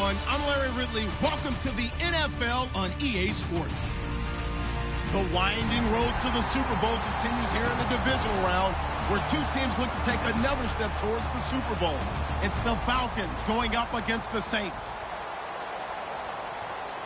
everyone. I'm Larry Ridley. Welcome to the NFL on EA Sports. The winding road to the Super Bowl continues here in the divisional round, where two teams look to take another step towards the Super Bowl. It's the Falcons going up against the Saints.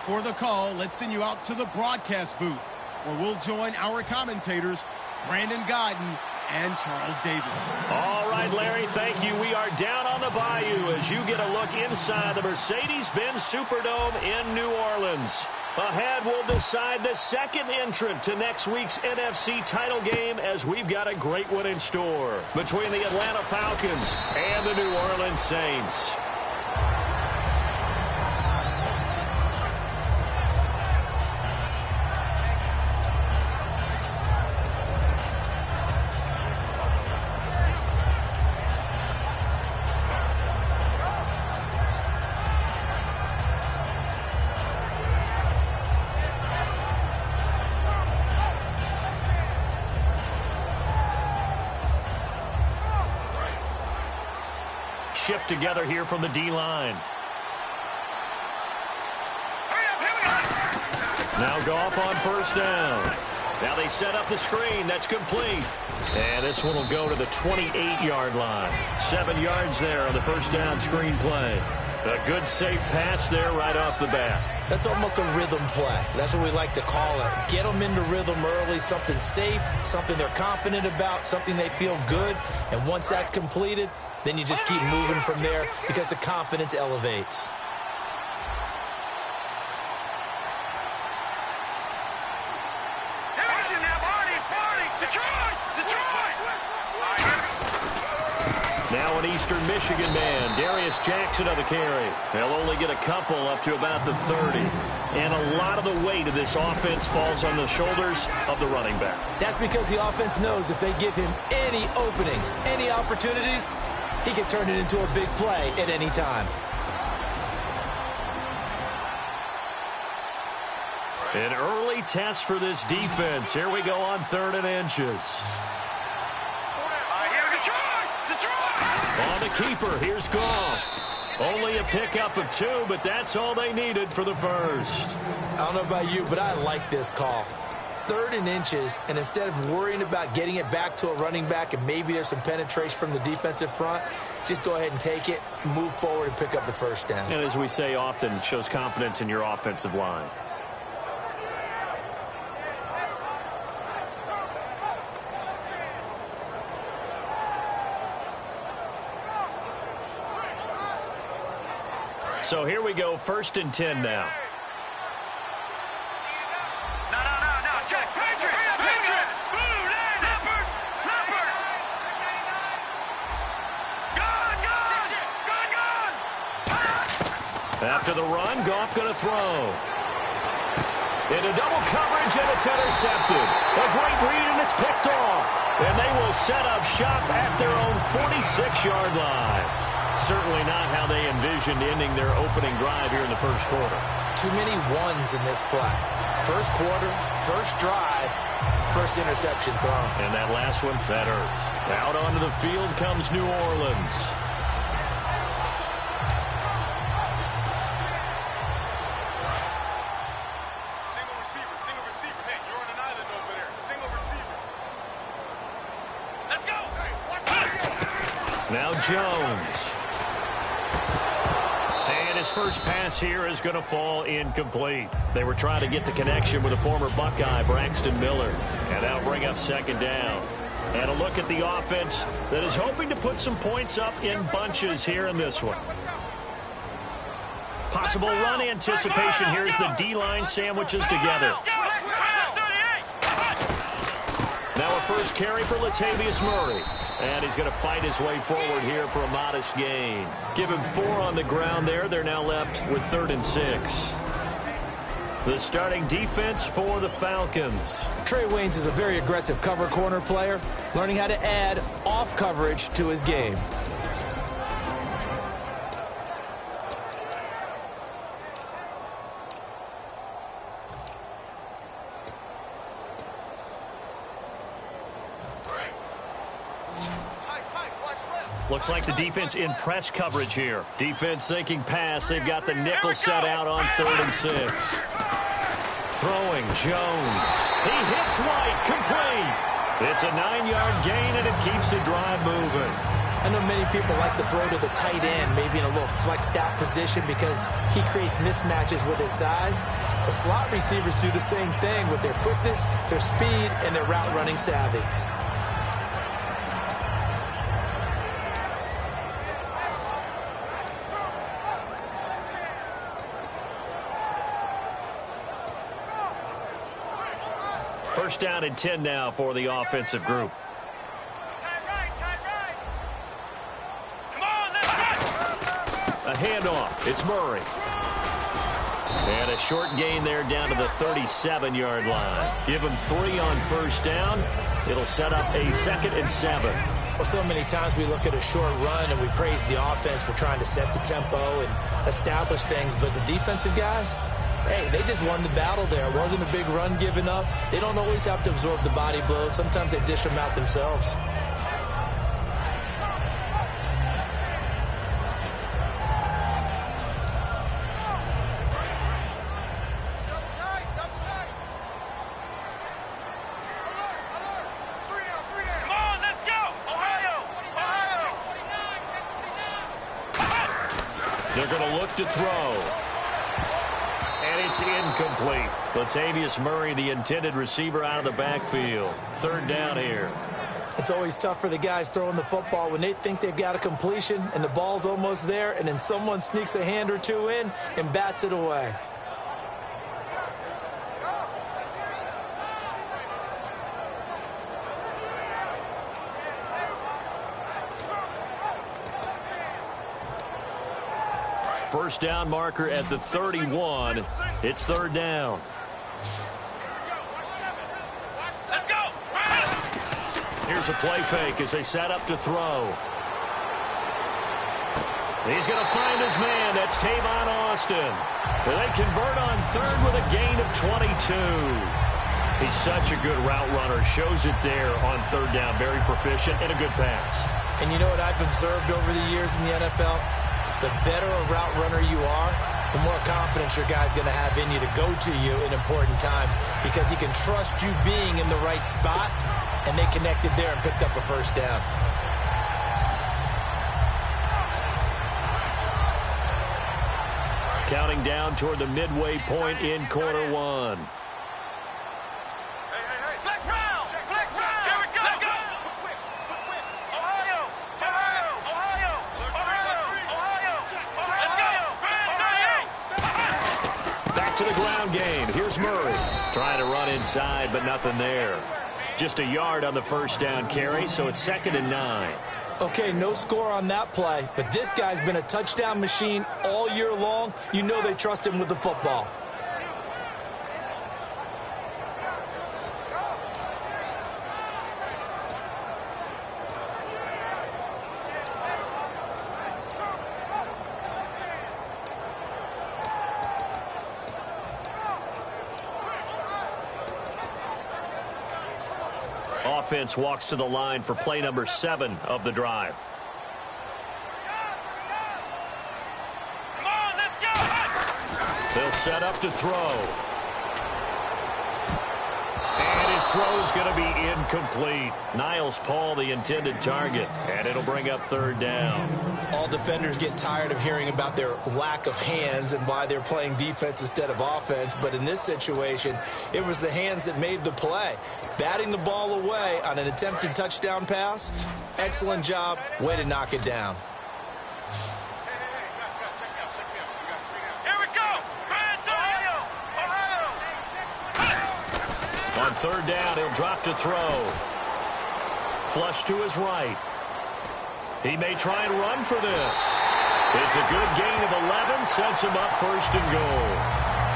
For the call, let's send you out to the broadcast booth, where we'll join our commentators, Brandon Godden and Charles Davis. All right, Larry, thank you. We are down on the bayou as you get a look inside the Mercedes-Benz Superdome in New Orleans. Ahead, we'll decide the second entrant to next week's NFC title game, as we've got a great one in store between the Atlanta Falcons and the New Orleans Saints. Shift together here from the D-line. Now Goff on first down. Now they set up the screen. That's complete. And this one will go to the 28-yard line. 7 yards there on the first down screen play. A good, safe pass there right off the bat. That's almost a rhythm play. That's what we like to call it. Get them into rhythm early, something safe, something they're confident about, something they feel good. And once that's completed, then you just keep moving from there because the confidence elevates. Now an Eastern Michigan man, Darius Jackson on the carry. They'll only get a couple up to about the 30. And a lot of the weight of this offense falls on the shoulders of the running back. That's because the offense knows if they give him any openings, any opportunities, he can turn it into a big play at any time. An early test for this defense. Here we go on 3rd and inches. On the keeper, here's Goff. Only a pickup of 2, but that's all they needed for the first. I don't know about you, but I like this call. 3rd and inches, and instead of worrying about getting it back to a running back and maybe there's some penetration from the defensive front, just go ahead and take it, move forward, and pick up the first down. And as we say often, it shows confidence in your offensive line. So here we go, 1st and 10 now. After the run, Goff going to throw. Into double coverage, and it's intercepted. A great read, and it's picked off. And they will set up shop at their own 46-yard line. Certainly not how they envisioned ending their opening drive here in the first quarter. Too many ones in this play. First quarter, first drive, first interception thrown. And that last one, that hurts. Out onto the field comes New Orleans. Single receiver. Hey, you're on an island over there. Single receiver. Let's go. Now Jones. And his first pass here is going to fall incomplete. They were trying to get the connection with a former Buckeye, Braxton Miller. And that'll bring up 2nd down. And a look at the offense that is hoping to put some points up in bunches here in this one. Possible run anticipation here as the D-line sandwiches together. Now a first carry for Latavius Murray. And he's going to fight his way forward here for a modest gain. Give him 4 on the ground there. They're now left with 3rd and 6. The starting defense for the Falcons. Trey Waynes is a very aggressive cover corner player, learning how to add off coverage to his game. Tight, watch left. Looks like the defense in press coverage here. Defense thinking pass. They've got the nickel set out on 3rd and 6. Throwing Jones. He hits White. Complete. It's a 9-yard gain, and it keeps the drive moving. I know many people like to throw to the tight end, maybe in a little flexed out position because he creates mismatches with his size. The slot receivers do the same thing with their quickness, their speed, and their route running savvy. First down and 10 now for the offensive group. A handoff. It's Murray. And a short gain there down to the 37-yard line. Give him 3 on first down. It'll set up a 2nd and 7. Well, so many times we look at a short run and we praise the offense for trying to set the tempo and establish things. But the defensive guys, hey, they just won the battle there. It wasn't a big run given up. They don't always have to absorb the body blows. Sometimes they dish them out themselves. They're going to look to throw. And it's incomplete. Latavius Murray, the intended receiver, out of the backfield. 3rd down here. It's always tough for the guys throwing the football when they think they've got a completion and the ball's almost there, and then someone sneaks a hand or two in and bats it away. First down marker at the 31. It's 3rd down. Here's a play fake as they set up to throw. He's going to find his man. That's Tavon Austin. They convert on 3rd with a gain of 22. He's such a good route runner. Shows it there on 3rd down. Very proficient and a good pass. And you know what I've observed over the years in the NFL? The better a route runner you are, the more confidence your guy's going to have in you to go to you in important times because he can trust you being in the right spot, and they connected there and picked up a first down. Counting down toward the midway point in quarter 1. To the ground game. Here's Murray. Trying to run inside, but nothing there. Just a yard on the first down carry, so it's 2nd and 9. Okay, no score on that play, but this guy's been a touchdown machine all year long. You know they trust him with the football. Offense walks to the line for play number 7 of the drive. They'll set up to throw. And his throw is going to be incomplete. Niles Paul, the intended target, and it'll bring up 3rd down. All defenders get tired of hearing about their lack of hands and why they're playing defense instead of offense. But in this situation, it was the hands that made the play. Batting the ball away on an attempted touchdown pass. Excellent job. Way to knock it down. On 3rd down, he'll drop to throw. Flush to his right. He may try and run for this. It's a good gain of 11, sets him up 1st and goal.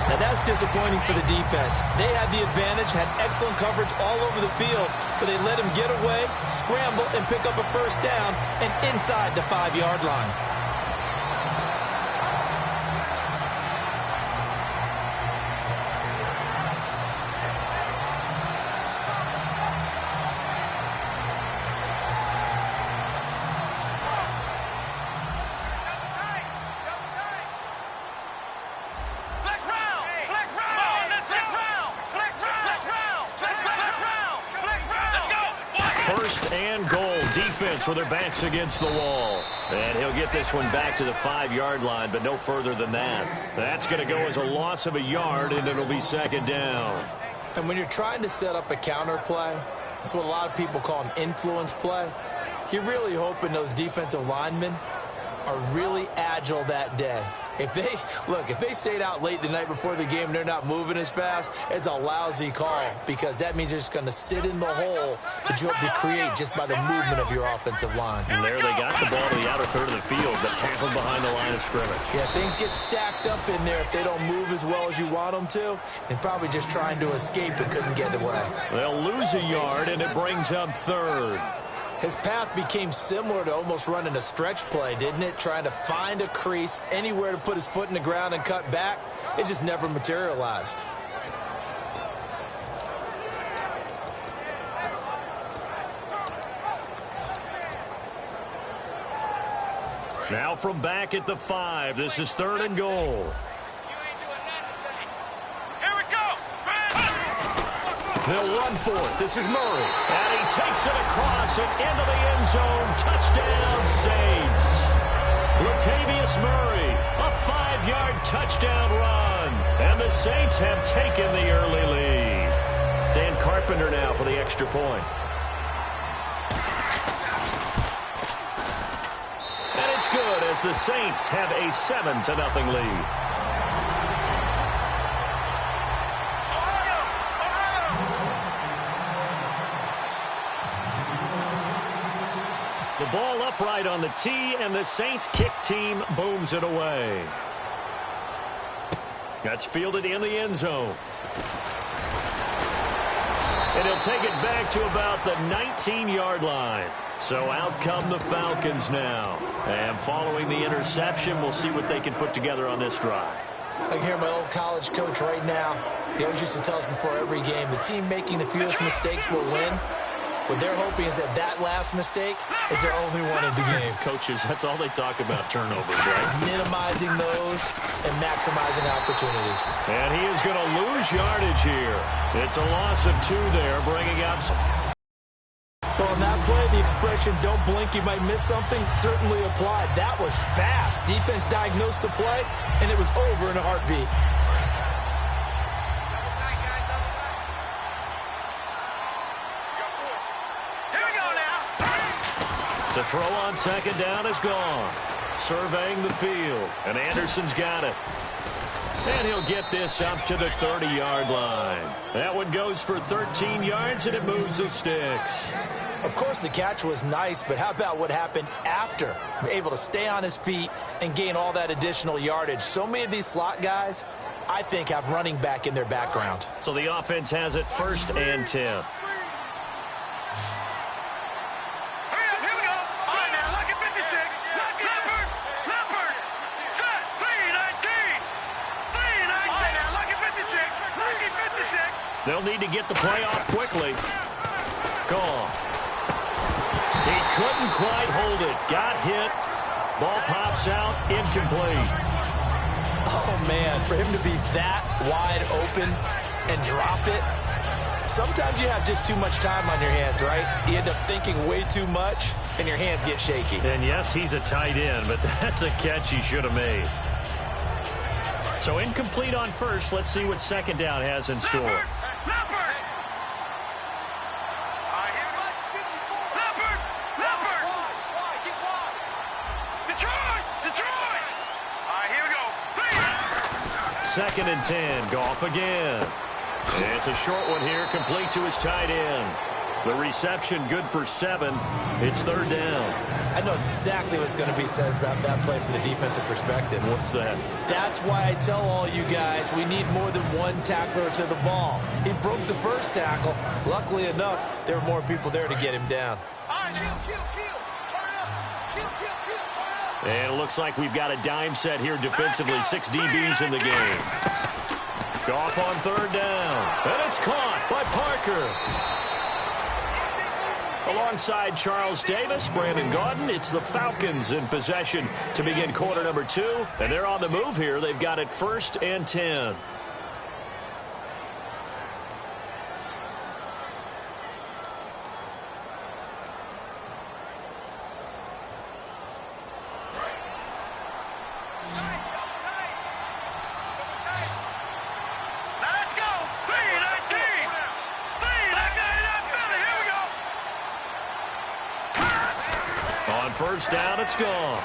Now that's disappointing for the defense. They had the advantage, had excellent coverage all over the field, but they let him get away, scramble, and pick up a first down and inside the 5-yard line. first and goal. Defense with their backs against the wall. And he'll get this one back to the 5-yard line, but no further than that. That's going to go as a loss of a yard, and it'll be second down. And when you're trying to set up a counter play, it's what a lot of people call an influence play. You're really hoping those defensive linemen are really agile that day. If they stayed out late the night before the game and they're not moving as fast, it's a lousy call because that means they're just going to sit in the hole that you hope to create just by the movement of your offensive line. And there they got the ball to the outer third of the field, but tackled behind the line of scrimmage. Yeah, things get stacked up in there if they don't move as well as you want them to, and probably just trying to escape and couldn't get away. They'll lose a yard, and it brings up third. His path became similar to almost running a stretch play, didn't it? Trying to find a crease, anywhere to put his foot in the ground and cut back. It just never materialized. Now from back at the 5, this is third and goal. They'll run for it. This is Murray. And he takes it across and into the end zone. Touchdown, Saints. Latavius Murray, a 5-yard touchdown run. And the Saints have taken the early lead. Dan Carpenter now for the extra point. And it's good as the Saints have a 7-0 lead. The ball upright on the tee, and the Saints kick team booms it away. That's fielded in the end zone. And he'll take it back to about the 19-yard line. So out come the Falcons now. And following the interception, we'll see what they can put together on this drive. I can hear my old college coach right now. He always used to tell us before every game, the team making the fewest mistakes will win. What they're hoping is that last mistake is their only one of the game. Coaches, that's all they talk about, turnovers, right? Minimizing those and maximizing opportunities. And he is going to lose yardage here. It's a loss of 2 there, bringing up... Well, on that play, the expression, don't blink, you might miss something, certainly applied. That was fast. Defense diagnosed the play, and it was over in a heartbeat. To throw on second down is gone. Surveying the field, and Anderson's got it. And he'll get this up to the 30-yard line. That one goes for 13 yards, and it moves the sticks. Of course, the catch was nice, but how about what happened after? Able to stay on his feet and gain all that additional yardage. So many of these slot guys, I think, have running back in their background. So the offense has it 1st and 10. They'll need to get the play off quickly. Gone. He couldn't quite hold it. Got hit. Ball pops out. Incomplete. Oh, man, for him to be that wide open and drop it, sometimes you have just too much time on your hands, right? You end up thinking way too much, and your hands get shaky. And, yes, he's a tight end, but that's a catch he should have made. So incomplete on first. Let's see what second down has in store. Second and 10. Goff again. And it's a short one here, complete to his tight end. The reception good for 7. It's third down. I know exactly what's going to be said about that play from the defensive perspective. What's that? That's why I tell all you guys we need more than one tackler to the ball. He broke the first tackle. Luckily enough, there were more people there to get him down. And it looks like we've got a dime set here defensively. 6 DBs in the game. Goff on third down. And it's caught by Parker. Alongside Charles Davis, Brandon Gaudin, it's the Falcons in possession to begin quarter number 2. And they're on the move here. They've got it 1st and 10. first down. It's gone.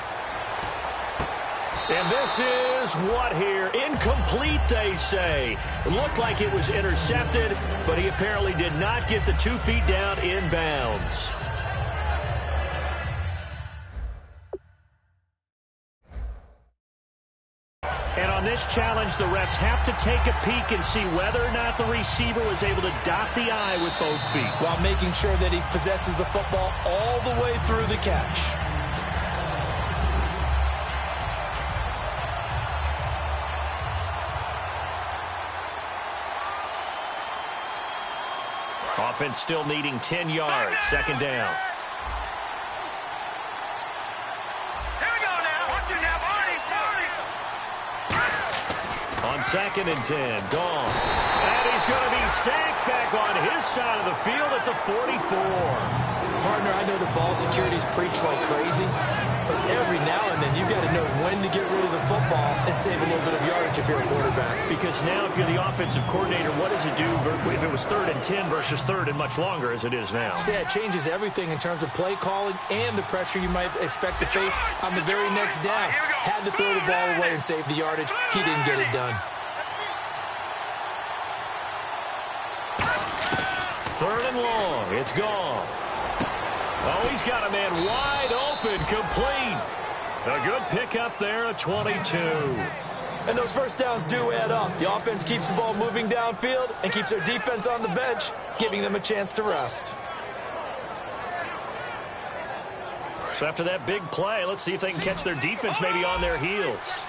And this is what here? Incomplete, they say. It looked like it was intercepted, but he apparently did not get the 2 feet down in bounds. And on this challenge, the refs have to take a peek and see whether or not the receiver was able to dot the I with both feet, while making sure that he possesses the football all the way through the catch. Offense still needing 10 yards. Second down. Here we go now. Watch it now, Barney. On 2nd and 10, gone. And he's going to be sacked back on his side of the field at the 44. Partner, I know the ball security's preached like crazy, but every now and then you got to know when to get rid of the football and save a little bit of yardage if you're a quarterback. Because now if you're the offensive coordinator, what does it do if it was 3rd and 10 versus 3rd and much longer as it is now? Yeah, it changes everything in terms of play calling and the pressure you might expect to face on the very next down. Had to throw the ball away and save the yardage. He didn't get it done. 3rd and long. It's gone. Oh, he's got a man wide open, complete. A good pickup there at 22. And those first downs do add up. The offense keeps the ball moving downfield and keeps their defense on the bench, giving them a chance to rest. So after that big play, let's see if they can catch their defense maybe on their heels.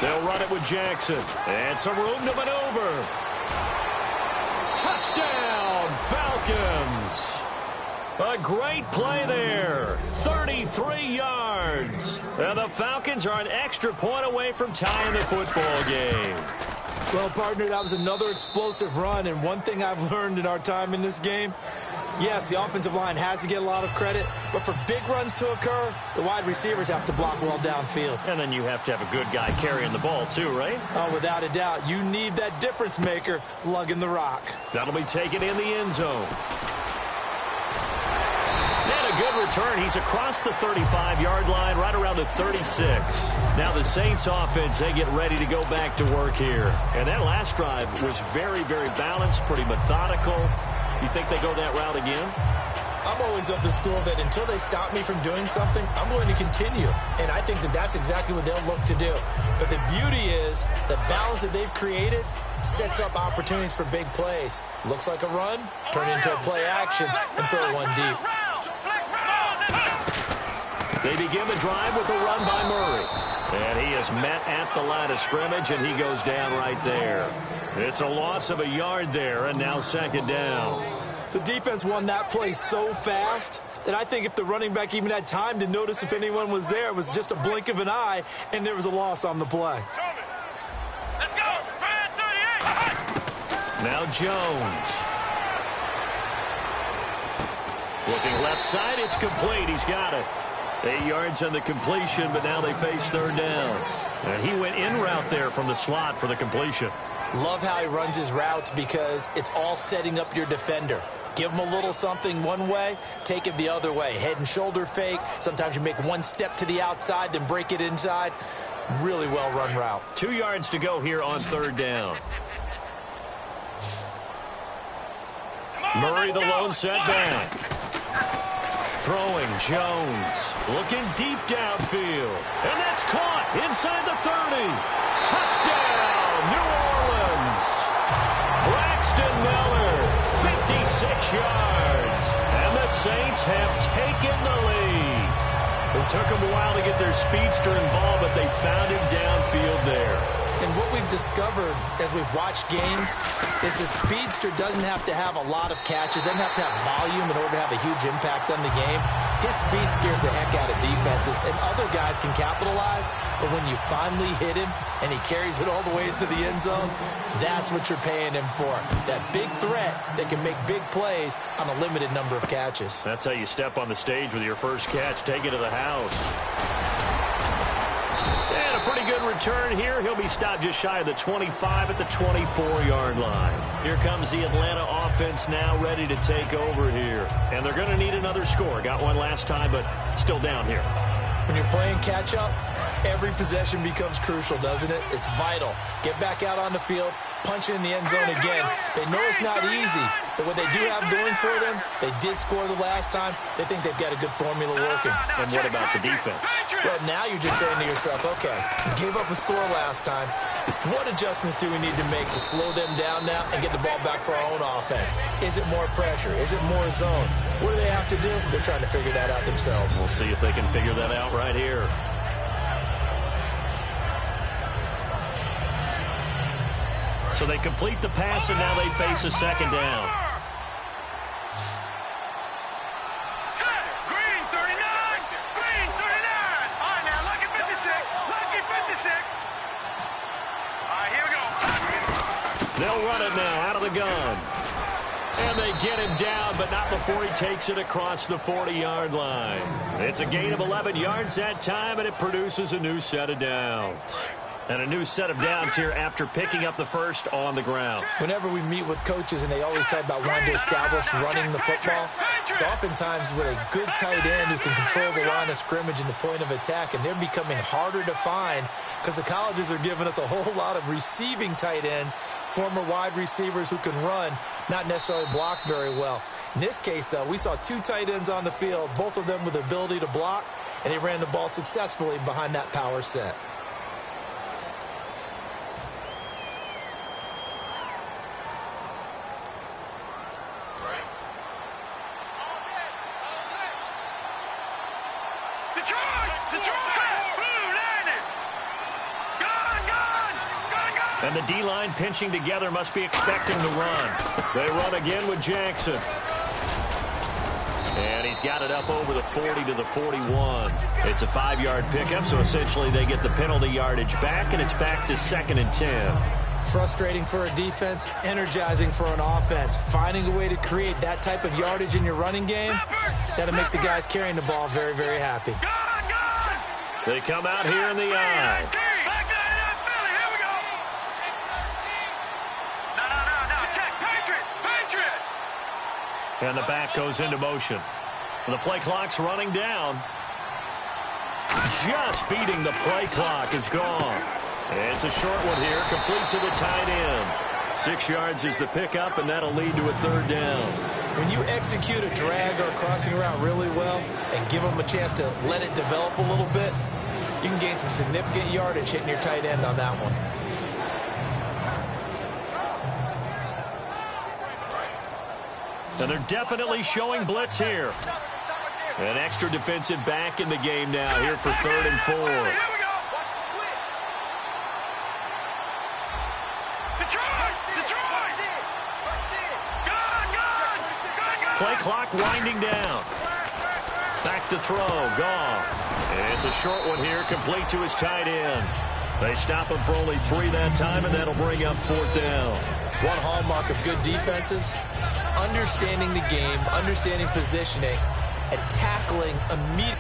They'll run it with Jackson. And some room to maneuver. Touchdown, Falcons. A great play there. 33 yards. And the Falcons are an extra point away from tying the football game. Well, partner, that was another explosive run. And one thing I've learned in our time in this game, yes, the offensive line has to get a lot of credit, but for big runs to occur, the wide receivers have to block well downfield. And then you have to have a good guy carrying the ball too, right? Oh, without a doubt. You need that difference maker lugging the rock. That'll be taken in the end zone. And a good return. He's across the 35-yard line, right around the 36. Now the Saints offense, they get ready to go back to work here. And that last drive was very, very balanced, pretty methodical. You think they go that route again? I'm always of the school that until they stop me from doing something, I'm going to continue. And I think that that's exactly what they'll look to do. But the beauty is the balance that they've created sets up opportunities for big plays. Looks like a run, turn it into a play action, and throw one deep. They begin the drive with a run by Murray. And he is met at the line of scrimmage, and he goes down right there. It's a loss of a yard there, and now second down. The defense won that play so fast that I think if the running back even had time to notice if anyone was there, it was just a blink of an eye, and there was a loss on the play. Let's go. Now Jones. Looking left side, it's complete. He's got it. 8 yards on the completion, but now they face third down. And he went in route there from the slot for the completion. Love how he runs his routes because it's all setting up your defender. Give him a little something one way, take it the other way. Head and shoulder fake. Sometimes you make one step to the outside, then break it inside. Really well-run route. 2 yards to go here on third down. Murray, the lone setback. Throwing Jones. Looking deep downfield. And that's caught inside the 30. Touchdown, New Orleans. Braxton Miller, 56 yards. And the Saints have taken the lead. It took them a while to get their speedster involved, but they found him downfield there. And what we've discovered as we've watched games is the speedster doesn't have to have a lot of catches, doesn't have to have volume in order to have a huge impact on the game. His speed scares the heck out of defenses, and other guys can capitalize, but when you finally hit him and he carries it all the way into the end zone, that's what you're paying him for. That big threat that can make big plays on a limited number of catches. That's how you step on the stage with your first catch. Take it to the house. And a pretty good return here. He'll be stopped just shy of the 25 at the 24-yard line. Here comes the Atlanta offense now ready to take over here. And they're going to need another score. Got one last time, but still down here. When you're playing catch-up, every possession becomes crucial, doesn't it? It's vital. Get back out on the field, punch it in the end zone again. They know it's not easy, but what they do have going for them, they did score the last time. They think they've got a good formula working. And what about the defense? Well, now you're just saying to yourself, okay, we gave up a score last time. What adjustments do we need to make to slow them down now and get the ball back for our own offense? Is it more pressure? Is it more zone? What do they have to do? They're trying to figure that out themselves. We'll see if they can figure that out right here. So they complete the pass, and now they face a second down. Green 39! Green 39! All right, now, lucky 56. Lucky 56. All right, here we go. They'll run it now out of the gun. And they get him down, but not before he takes it across the 40-yard line. It's a gain of 11 yards that time, and it produces a new set of downs. And a new set of downs here after picking up the first on the ground. Whenever we meet with coaches and they always talk about wanting to establish running the football, it's oftentimes with a good tight end who can control the line of scrimmage and the point of attack, and they're becoming harder to find because the colleges are giving us a whole lot of receiving tight ends, former wide receivers who can run, not necessarily block very well. In this case, though, we saw two tight ends on the field, both of them with the ability to block, and they ran the ball successfully behind that power set. And the D-line pinching together must be expecting to run. They run again with Jackson. And he's got it up over the 40 to the 41. It's a 5-yard pickup, so essentially they get the penalty yardage back, and it's back to 2nd and 10. Frustrating for a defense, energizing for an offense. Finding a way to create that type of yardage in your running game, that'll make the guys carrying the ball very, very happy. They come out here in the eye. And the back goes into motion. The play clock's running down. Just beating the play clock is gone. It's a short one here, complete to the tight end. 6 yards is the pickup, and that'll lead to a 3rd down. When you execute a drag or a crossing route really well and give them a chance to let it develop a little bit, you can gain some significant yardage hitting your tight end on that one. And they're definitely showing blitz here. An extra defensive back in the game now here for 3rd and 4. Play clock winding down. Back to throw. Goff. And it's a short one here, complete to his tight end. They stop him for only 3 that time, and that'll bring up 4th down. One hallmark of good defenses is understanding the game, understanding positioning, and tackling immediately.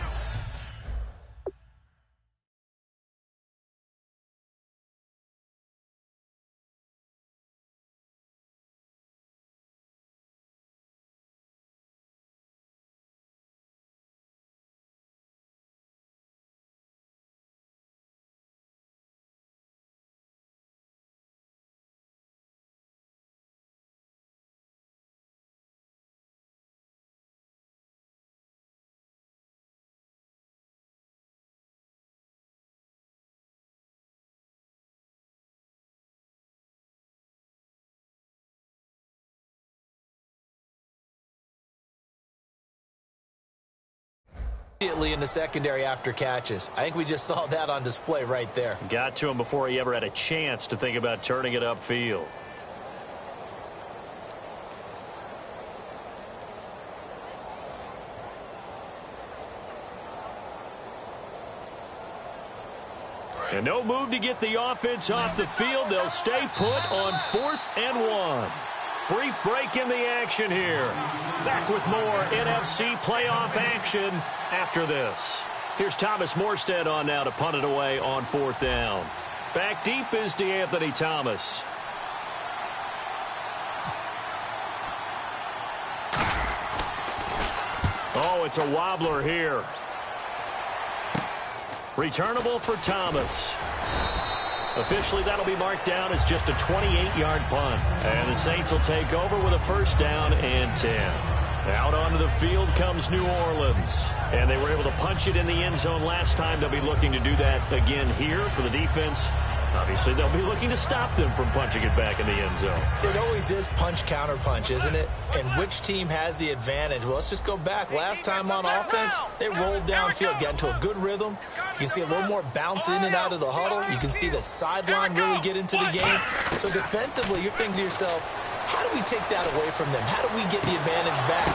In the secondary after catches. I think we just saw that on display right there. Got to him before he ever had a chance to think about turning it upfield. And no move to get the offense off the field. They'll stay put on 4th and 1. Brief break in the action here. Back with more NFC playoff action after this. Here's Thomas Morstead on now to punt it away on 4th down. Back deep is DeAnthony Thomas. Oh, it's a wobbler here. Returnable for Thomas. Officially, that'll be marked down as just a 28-yard punt. And the Saints will take over with a 1st down and 10. Out onto the field comes New Orleans. And they were able to punch it in the end zone last time. They'll be looking to do that again here for the defense. Obviously, they'll be looking to stop them from punching it back in the end zone. It always is punch-counter-punch, isn't it? And which team has the advantage? Well, let's just go back. Last time on offense, they rolled downfield, got into a good rhythm. You can see a little more bounce in and out of the huddle. You can see the sideline really get into the game. So defensively, you're thinking to yourself, how do we take that away from them? How do we get the advantage back?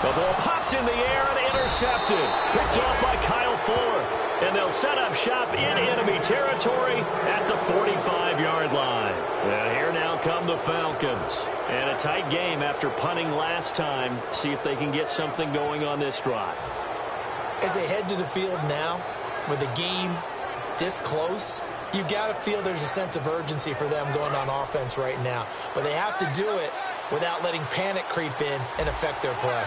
The ball popped in the air and intercepted. Picked off by Kyle Fuller. And they'll set up shop in enemy territory at the 45-yard line. And here now come the Falcons. And a tight game after punting last time. See if they can get something going on this drive. As they head to the field now, with the game this close, you got to feel there's a sense of urgency for them going on offense right now. But they have to do it without letting panic creep in and affect their play. Here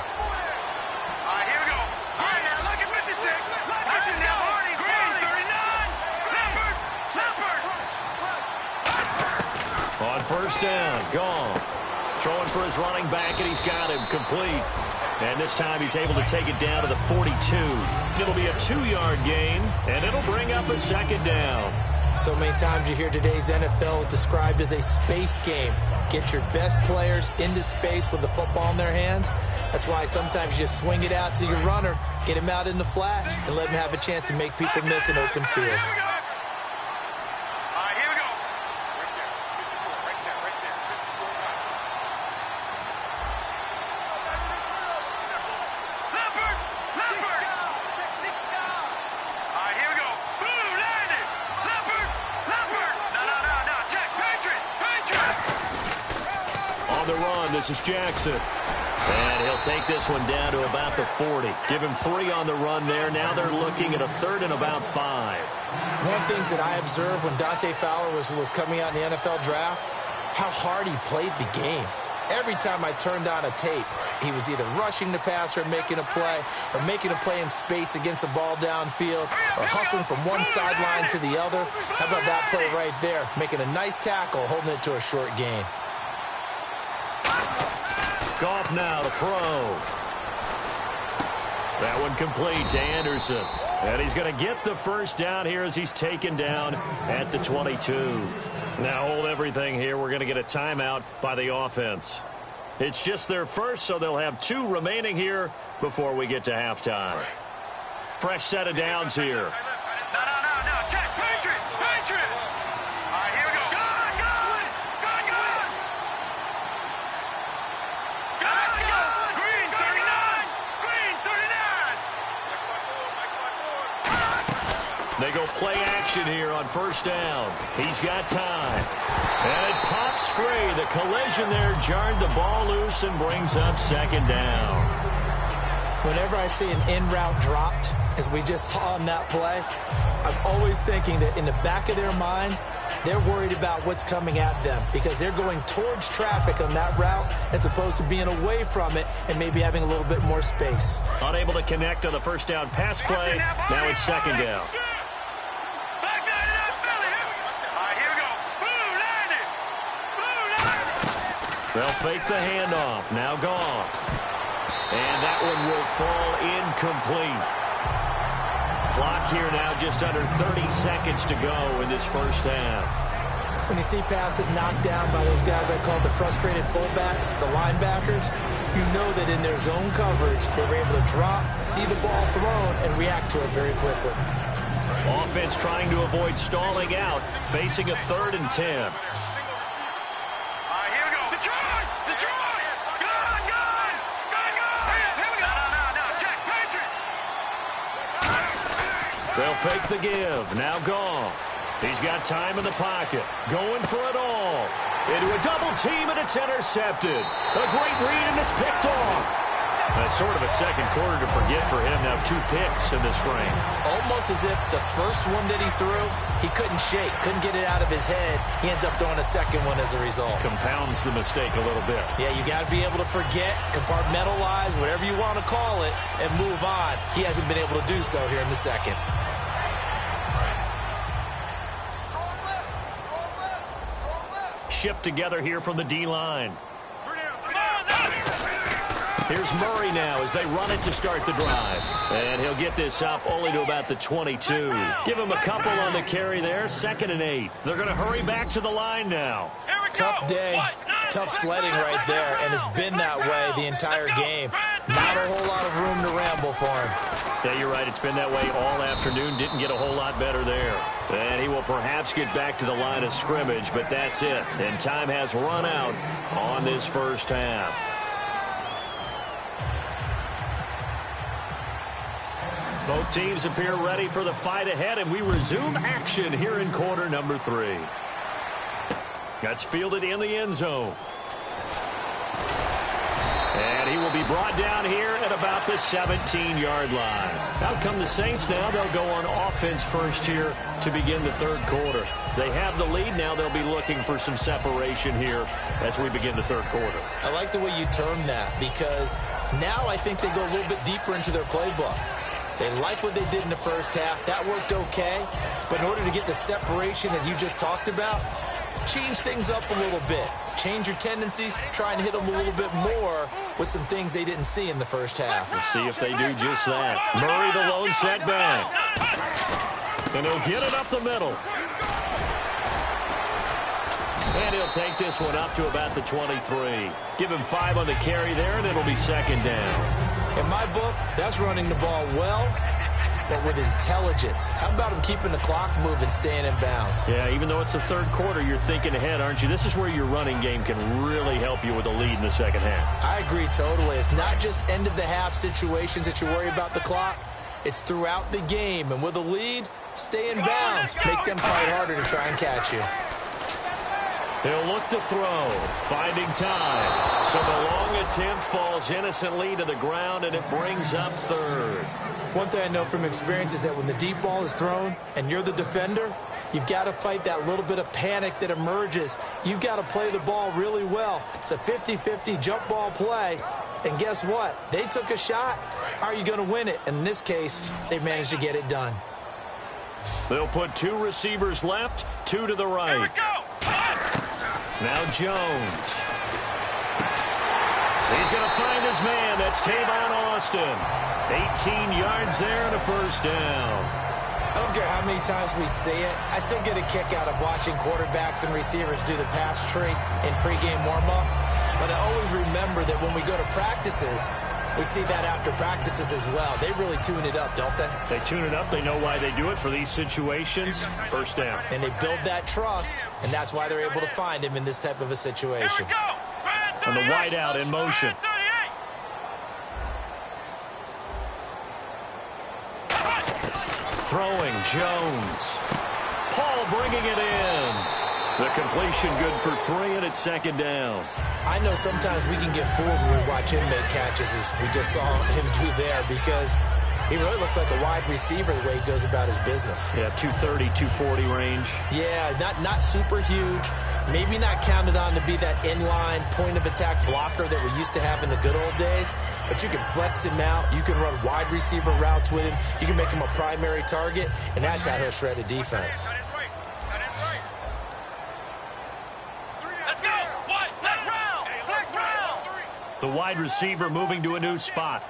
we go. All right, now look at 56. Let's go. Green, 39. Leopard. On 1st down, gone. Throwing for his running back, and he's got him complete. And this time he's able to take it down to the 42. It'll be a 2-yard gain, and it'll bring up a 2nd down. So many times you hear today's NFL described as a space game. Get your best players into space with the football in their hands. That's why sometimes you just swing it out to your runner, get him out in the flat, and let him have a chance to make people miss an open field. Here we go. Right there. Leopard. Here we go. Blue landed. Leopard. No. Check. Patriot. On the run, this is Jackson. And he'll take this one down to about the 40. Give him 3 on the run there. Now they're looking at a 3rd and about 5. One of the things that I observed when Dante Fowler was coming out in the NFL draft, how hard he played the game. Every time I turned on a tape, he was either rushing the passer, making a play, or making a play in space against the ball downfield, or hustling from one sideline to the other. How about that play right there? Making a nice tackle, holding it to a short gain. Goff now to throw. That one complete to Anderson. And he's going to get the 1st down here as he's taken down at the 22. Now hold everything here. We're going to get a timeout by the offense. It's just their first, so they'll have 2 remaining here before we get to halftime. Fresh set of downs here. No. Check. Patriot. Here we go. Gone. Green, 39. They go play action here on 1st down. He's got time. And it pops free. The collision there jarred the ball loose and brings up 2nd down. Whenever I see an in-route dropped, as we just saw in that play, I'm always thinking that in the back of their mind, they're worried about what's coming at them because they're going towards traffic on that route as opposed to being away from it and maybe having a little bit more space. Unable to connect on the 1st down pass play. Now it's 2nd down. They'll fake the handoff. Now Goff. And that one will fall incomplete. Clock here now just under 30 seconds to go in this 1st half. When you see passes knocked down by those guys I call the frustrated fullbacks, the linebackers, you know that in their zone coverage, they were able to drop, see the ball thrown, and react to it very quickly. Offense trying to avoid stalling out, facing a 3rd and 10. They'll fake the give. Now Goff. He's got time in the pocket. Going for it all. Into a double team, and it's intercepted. A great read, and it's picked off. That's sort of a second quarter to forget for him. Now 2 picks in this frame. Almost as if the first one that he threw, he couldn't shake, couldn't get it out of his head. He ends up throwing a second one as a result. Compounds the mistake a little bit. Yeah, you got to be able to forget, compartmentalize, whatever you want to call it, and move on. He hasn't been able to do so here in the second. Shift together here from the D-line. Here's Murray now as they run it to start the drive. And he'll get this up only to about the 22. Give him a couple on the carry there. 2nd and 8. They're going to hurry back to the line now. Tough day, tough sledding right there, and it's been that way the entire game. Not a whole lot of room to ramble for him. Yeah, you're right. It's been that way all afternoon. Didn't get a whole lot better there. And he will perhaps get back to the line of scrimmage, but that's it. And time has run out on this first half. Both teams appear ready for the fight ahead, and we resume action here in quarter number 3. That's fielded in the end zone. And he will be brought down here at about the 17-yard line. Out come the Saints now. They'll go on offense first here to begin the third quarter. They have the lead now. They'll be looking for some separation here as we begin the third quarter. I like the way you termed that, because now I think they go a little bit deeper into their playbook. They like what they did in the first half. That worked okay. But in order to get the separation that you just talked about, change things up a little bit. Change your tendencies. Try and hit them a little bit more with some things they didn't see in the first half. We'll see if they do just that. Murray, the lone setback. And he'll get it up the middle. And he'll take this one up to about the 23. Give him 5 on the carry there, and it'll be 2nd down. In my book, that's running the ball well, but with intelligence. How about him keeping the clock moving, staying in bounds? Yeah, even though it's the third quarter, you're thinking ahead, aren't you? This is where your running game can really help you with a lead in the second half. I agree totally. It's not just end-of-the-half situations that you worry about the clock. It's throughout the game. And with a lead, stay in bounds. Make them fight harder to try and catch you. He'll look to throw, finding time. So the long attempt falls innocently to the ground, and it brings up 3rd. One thing I know from experience is that when the deep ball is thrown and you're the defender, you've got to fight that little bit of panic that emerges. You've got to play the ball really well. It's a 50-50 jump ball play. And guess what? They took a shot. How are you going to win it? And in this case, they managed to get it done. They'll put 2 receivers left, 2 to the right. Now Jones. He's going to find his man. That's Tavon Austin. 18 yards there and a first down. I don't care how many times we see it. I still get a kick out of watching quarterbacks and receivers do the pass tree in pregame warm-up. But I always remember that when we go to practices, we see that after practices as well. They really tune it up, don't they? They tune it up. They know why they do it for these situations. First down. And they build that trust, and that's why they're able to find him in this type of a situation. And the wide out in motion. Throwing, Jones. Paul bringing it in. The completion good for 3, and it's 2nd down. I know sometimes we can get fooled when we watch him make catches, as we just saw him do there, because he really looks like a wide receiver the way he goes about his business. Yeah, 230, 240 range. Yeah, not super huge. Maybe not counted on to be that inline point-of-attack blocker that we used to have in the good old days, but you can flex him out. You can run wide receiver routes with him. You can make him a primary target, and that's how he'll shred a defense. The wide receiver moving to a new spot.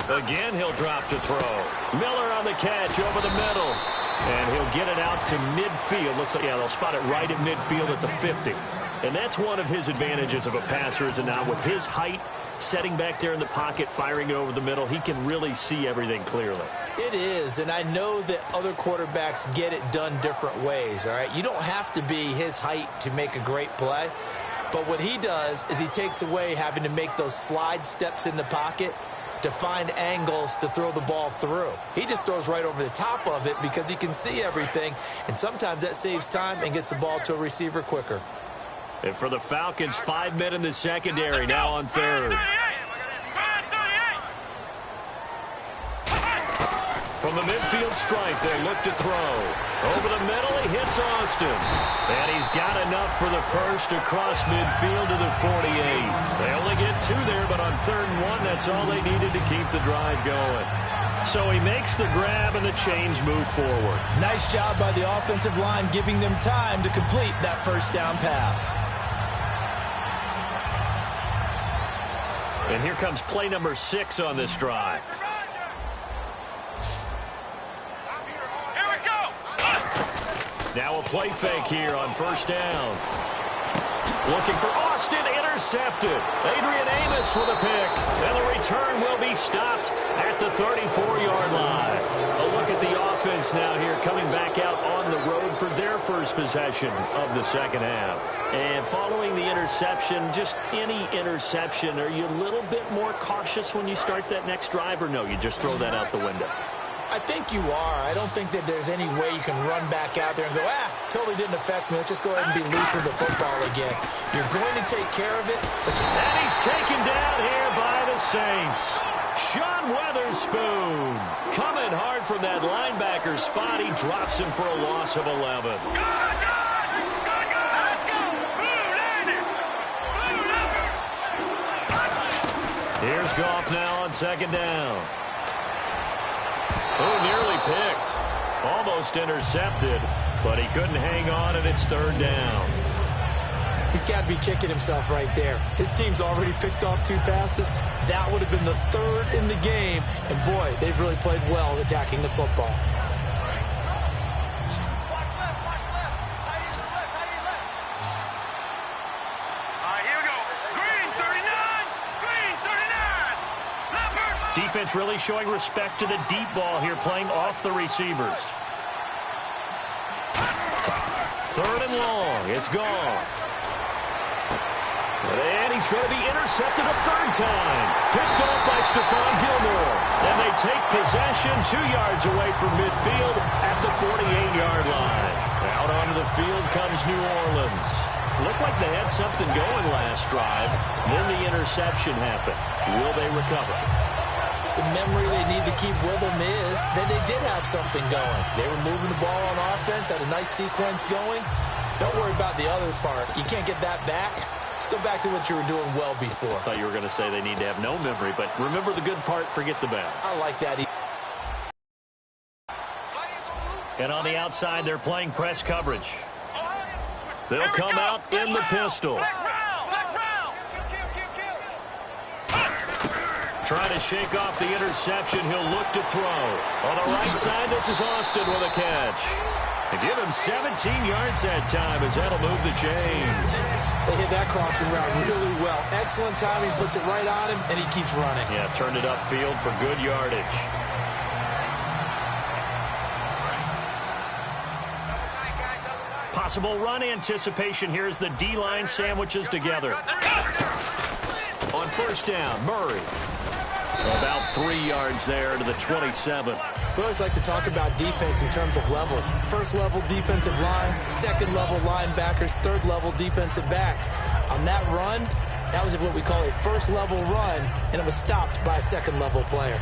Again, he'll drop to throw. Miller on the catch over the middle. And he'll get it out to midfield. Looks like, yeah, they'll spot it right at midfield at the 50. And that's one of his advantages of a passer, is now with his height, setting back there in the pocket, firing it over the middle, he can really see everything clearly. It is, and I know that other quarterbacks get it done different ways, all right? You don't have to be his height to make a great play, but what he does is he takes away having to make those slide steps in the pocket to find angles to throw the ball through. He just throws right over the top of it because he can see everything, and sometimes that saves time and gets the ball to a receiver quicker. And for the Falcons, 5 men in the secondary now on third. From the midfield stripe, they look to throw. Over the middle, he hits Austin. And he's got enough for the first across midfield to the 48. They only get 2 there, but on 3rd and 1, that's all they needed to keep the drive going. So he makes the grab and the chains move forward. Nice job by the offensive line giving them time to complete that first down pass. And here comes play number 6 on this drive. Here we go. Now a play fake here on 1st down. Looking for Austin, intercepted. Adrian Amos with a pick. And the return will be stopped at the 34-yard line. A look at the offense now here, coming back out on the road for their first possession of the second half. And following the interception, just any interception, are you a little bit more cautious when you start that next drive, or no, you just throw that out the window? I think you are. I don't think that there's any way you can run back out there and go, totally didn't affect me. Let's just go ahead and be loose with the football again. You're going to take care of it. And he's taken down here by the Saints. Sean Weatherspoon coming hard from that linebacker spot. He drops him for a loss of 11. Good. Let's go. Blue landed. Blue number. Here's Goff now on 2nd down. Oh, nearly picked. Almost intercepted, but he couldn't hang on, and it's 3rd down. He's got to be kicking himself right there. His team's already picked off 2 passes. That would have been the 3rd in the game. And, boy, they've really played well attacking the football. Here we go. Green 39. Green 39. Leopard. Defense really showing respect to the deep ball here, playing off the receivers. 3rd and long. It's gone. And he's going to be intercepted a 3rd time. Picked off by Stephon Gilmore. And they take possession 2 yards away from midfield at the 48-yard line. Out onto the field comes New Orleans. Looked like they had something going last drive. Then the interception happened. Will they recover? The memory they need to keep with them is that they did have something going. They were moving the ball on offense, had a nice sequence going. Don't worry about the other part. You can't get that back. Let's go back to what you were doing well before. I thought you were going to say they need to have no memory, but remember the good part, forget the bad. I like that. And on the outside, they're playing press coverage. They'll come out in the pistol. Trying to shake off the interception. He'll look to throw. On the right side, this is Austin with a catch. And give him 17 yards that time as that'll move the chains. They hit that crossing route really well. Excellent timing, puts it right on him, and he keeps running. Yeah, turned it upfield for good yardage. Possible run anticipation here as the D-line sandwiches together. On 1st down, Murray. About 3 yards there to the 27. We always like to talk about defense in terms of levels. 1st level defensive line, 2nd level linebackers, 3rd level defensive backs. On that run, that was what we call a 1st level run, and it was stopped by a 2nd level player.